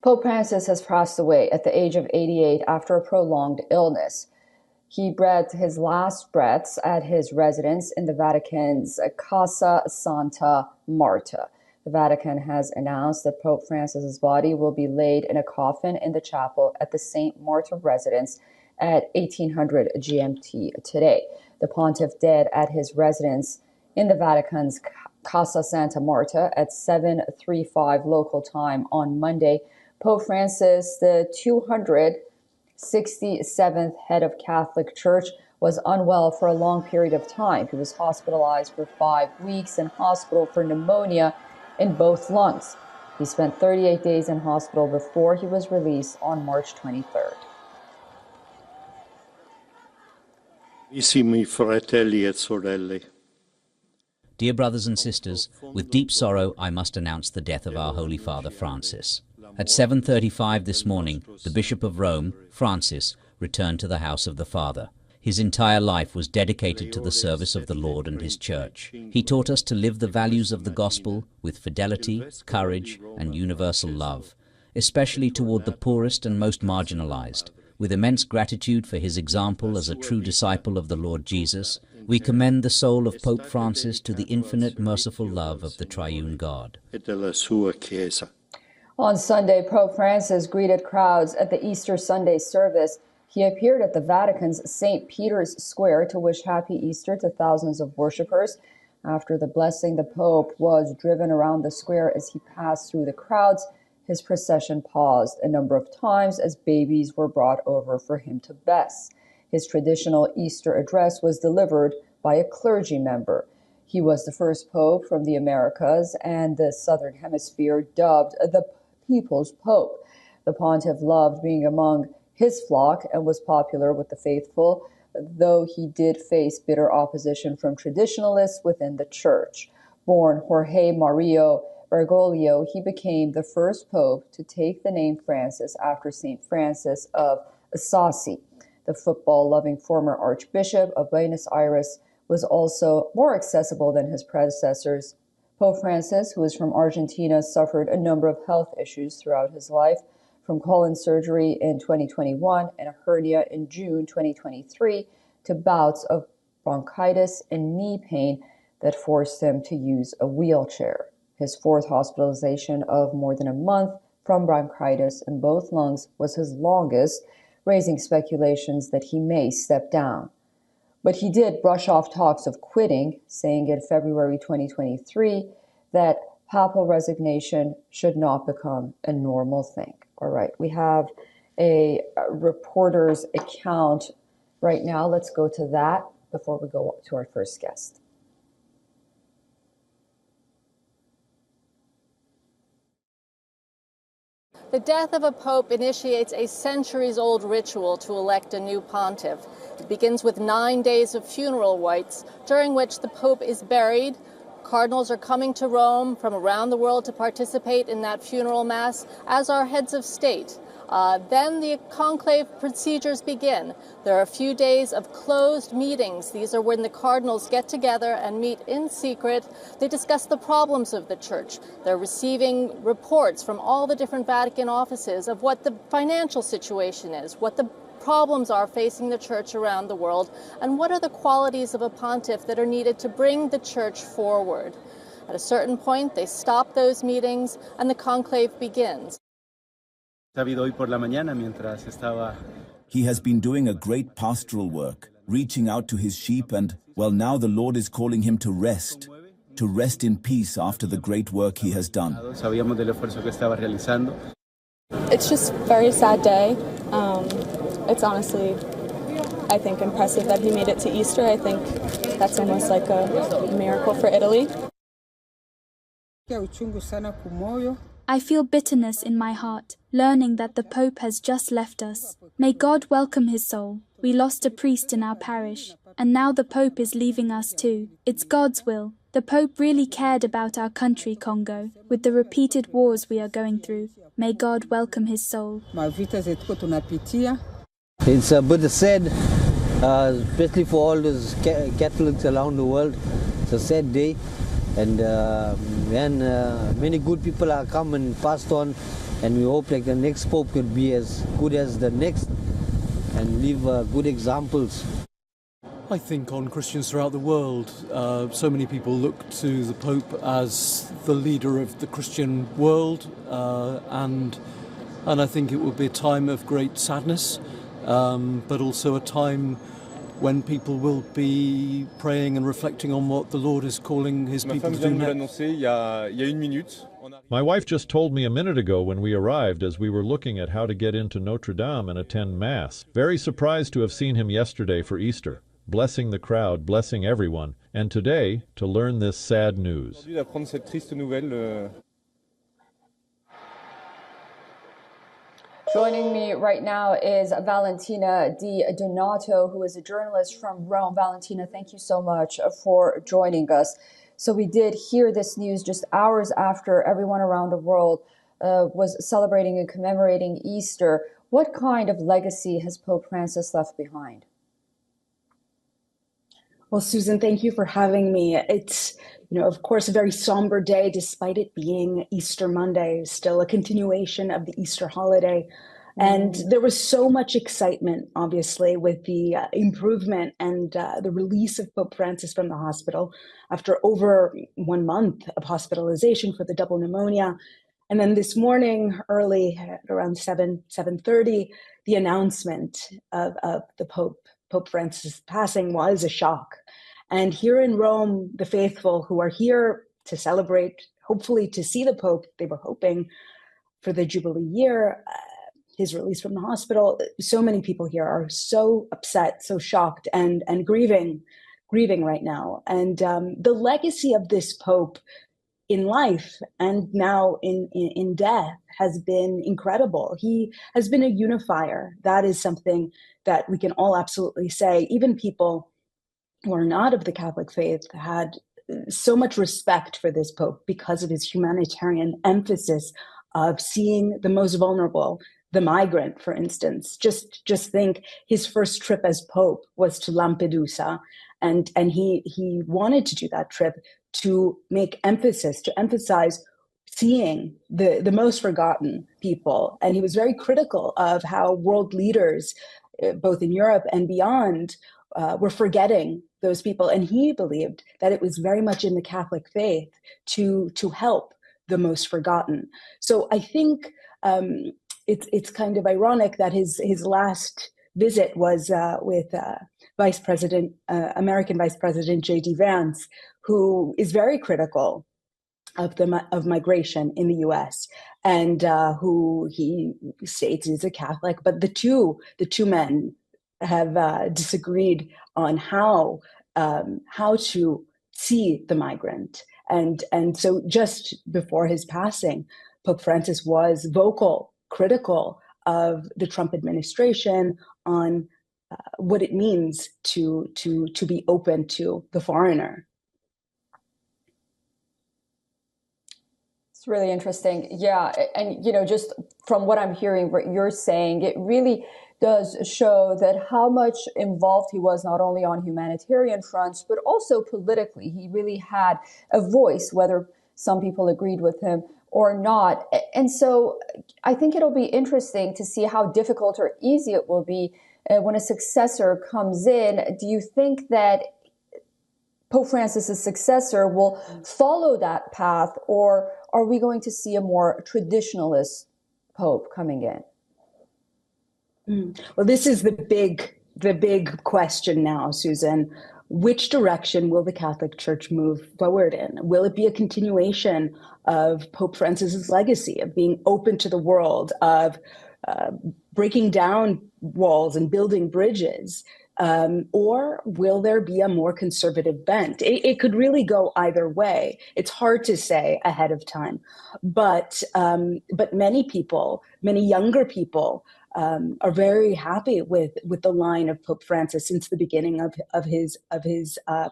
Pope Francis has passed away at the age of 88 after a prolonged illness. He breathed his last breaths at his residence in the Vatican's Casa Santa Marta. The Vatican has announced that Pope Francis's body will be laid in a coffin in the chapel at the St. Marta residence at 1800 GMT today. The pontiff died at his residence in the Vatican's Casa Santa Marta at 7:35 local time on Monday. Pope Francis, the 267th head of Catholic Church, was unwell for a long period of time. He was hospitalized for 5 weeks in hospital for pneumonia in both lungs. He spent 38 days in hospital before he was released on March 23rd. Carissimi fratelli e sorelle. Dear brothers and sisters, with deep sorrow I must announce the death of our Holy Father Francis. At 7:35 this morning, the Bishop of Rome, Francis, returned to the house of the Father. His entire life was dedicated to the service of the Lord and His Church. He taught us to live the values of the Gospel with fidelity, courage, and universal love, especially toward the poorest and most marginalized. With immense gratitude for his example as a true disciple of the Lord Jesus, we commend the soul of Pope Francis to the infinite merciful love of the triune God. On Sunday, Pope Francis greeted crowds at the Easter Sunday service. He appeared at the Vatican's St. Peter's Square to wish Happy Easter to thousands of worshipers. After the blessing, the Pope was driven around the square as he passed through the crowds. His procession paused a number of times as babies were brought over for him to bless. His traditional Easter address was delivered by a clergy member. He was the first pope from the Americas and the Southern Hemisphere, dubbed the People's Pope. The pontiff loved being among his flock and was popular with the faithful, though he did face bitter opposition from traditionalists within the church. Born Jorge Mario Bergoglio, he became the first pope to take the name Francis after St. Francis of Assisi. The football-loving former Archbishop of Buenos Aires was also more accessible than his predecessors. Pope Francis, who is from Argentina, suffered a number of health issues throughout his life, from colon surgery in 2021 and a hernia in June 2023 to bouts of bronchitis and knee pain that forced him to use a wheelchair. His fourth hospitalization of more than a month from bronchitis in both lungs was his longest, raising speculations that he may step down. But he did brush off talks of quitting, saying in February 2023 that papal resignation should not become a normal thing. All right, we have a reporter's account right now. Let's go to that before we go to our first guest. The death of a pope initiates a centuries-old ritual to elect a new pontiff. It begins with 9 days of funeral rites, during which the pope is buried. Cardinals are coming to Rome from around the world to participate in that funeral mass, as are heads of state. Then the conclave procedures begin. There are a few days of closed meetings. These are when the cardinals get together and meet in secret. They discuss the problems of the church. They're receiving reports from all the different Vatican offices of what the financial situation is, what the problems are facing the church around the world, and what are the qualities of a pontiff that are needed to bring the church forward. At a certain point, they stop those meetings and the conclave begins. He has been doing a great pastoral work, reaching out to his sheep, and, well, now the Lord is calling him to rest in peace after the great work he has done. It's just a very sad day. It's honestly, I think, impressive that he made it to Easter. I think that's almost like a miracle for Italy. I feel bitterness in my heart, learning that the Pope has just left us. May God welcome his soul. We lost a priest in our parish, and now the Pope is leaving us too. It's God's will. The Pope really cared about our country, Congo, with the repeated wars we are going through. May God welcome his soul. It's a bit sad, especially for all those Catholics around the world. It's a sad day, and many good people are come and passed on, and we hope like the next Pope could be as good as the next and leave good examples. I think on Christians throughout the world, so many people look to the Pope as the leader of the Christian world, and I think it would be a time of great sadness, but also a time when people will be praying and reflecting on what the Lord is calling his people to do next. My wife just told me a minute ago when we arrived as we were looking at how to get into Notre Dame and attend Mass. Very surprised to have seen him yesterday for Easter, blessing the crowd, blessing everyone, and today to learn this sad news. Joining me right now is Valentina Di Donato, who is a journalist from Rome. Valentina, thank you so much for joining us. So we did hear this news just hours after everyone around the world was celebrating and commemorating Easter. What kind of legacy has Pope Francis left behind? Well, Susan, thank you for having me. It's, of course, a very somber day, despite it being Easter Monday, still a continuation of the Easter holiday. And there was so much excitement, obviously, with the improvement and the release of Pope Francis from the hospital after over 1 month of hospitalization for the double pneumonia. And then this morning, early at around 7:30, the announcement of the Pope Francis passing was a shock. And here in Rome, the faithful who are here to celebrate, hopefully to see the Pope, they were hoping for the Jubilee year, his release from the hospital. So many people here are so upset, so shocked, and grieving right now. And the legacy of this Pope in life and now in death has been incredible. He has been a unifier. That is something that we can all absolutely say. Even people who are not of the Catholic faith had so much respect for this Pope because of his humanitarian emphasis of seeing the most vulnerable, the migrant, for instance. Just think, his first trip as Pope was to Lampedusa, and he wanted to do that trip to emphasize seeing the most forgotten people. And he was very critical of how world leaders, both in Europe and beyond, were forgetting those people. And he believed that it was very much in the Catholic faith to help the most forgotten. So I think it's kind of ironic that his last visit was with American Vice President J.D. Vance, who is very critical of migration in the U.S. and who he states is a Catholic. But the two men have disagreed on how to see the migrant. And so just before his passing, Pope Francis was vocal, critical of the Trump administration on what it means to be open to the foreigner. It's really interesting. Yeah. And, just from what I'm hearing, what you're saying, it really does show that how much involved he was, not only on humanitarian fronts, but also politically. He really had a voice, whether some people agreed with him or not. And so I think it'll be interesting to see how difficult or easy it will be when a successor comes in. Do you think that Pope Francis's successor will follow that path, or are we going to see a more traditionalist Pope coming in? Well, this is the big question now, Susan. Which direction will the Catholic Church move forward in? Will it be a continuation of Pope Francis's legacy of being open to the world, of breaking down walls and building bridges? Or will there be a more conservative bent? It could really go either way. It's hard to say ahead of time, but many people, many younger people, are very happy with the line of Pope Francis since the beginning of his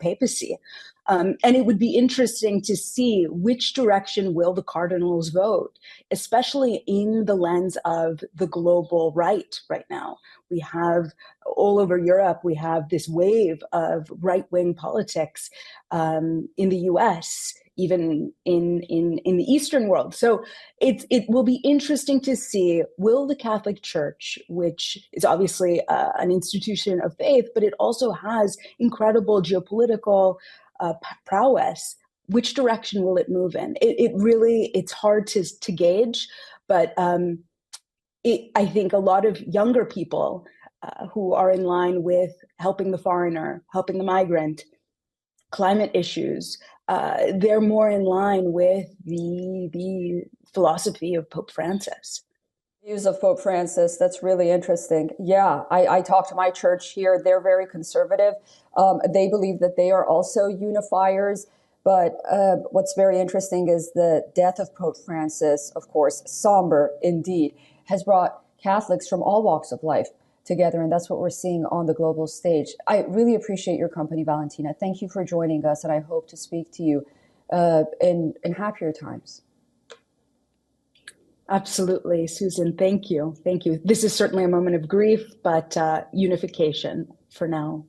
papacy. And it would be interesting to see which direction will the cardinals vote, especially in the lens of the global right now. We have all over Europe, we have this wave of right-wing politics in the US, even in the Eastern world. So it will be interesting to see, will the Catholic Church, which is obviously an institution of faith, but it also has incredible geopolitical prowess, which direction will it move in? It's hard to gauge, but I think a lot of younger people who are in line with helping the foreigner, helping the migrant, climate issues, they're more in line with the philosophy of Pope Francis. Views of Pope Francis, that's really interesting. Yeah, I talked to my church here. They're very conservative. They believe that they are also unifiers. But what's very interesting is the death of Pope Francis, of course, somber indeed, has brought Catholics from all walks of life together. And that's what we're seeing on the global stage. I really appreciate your company, Valentina. Thank you for joining us. And I hope to speak to you in happier times. Absolutely, Susan. Thank you. Thank you. This is certainly a moment of grief, but unification for now.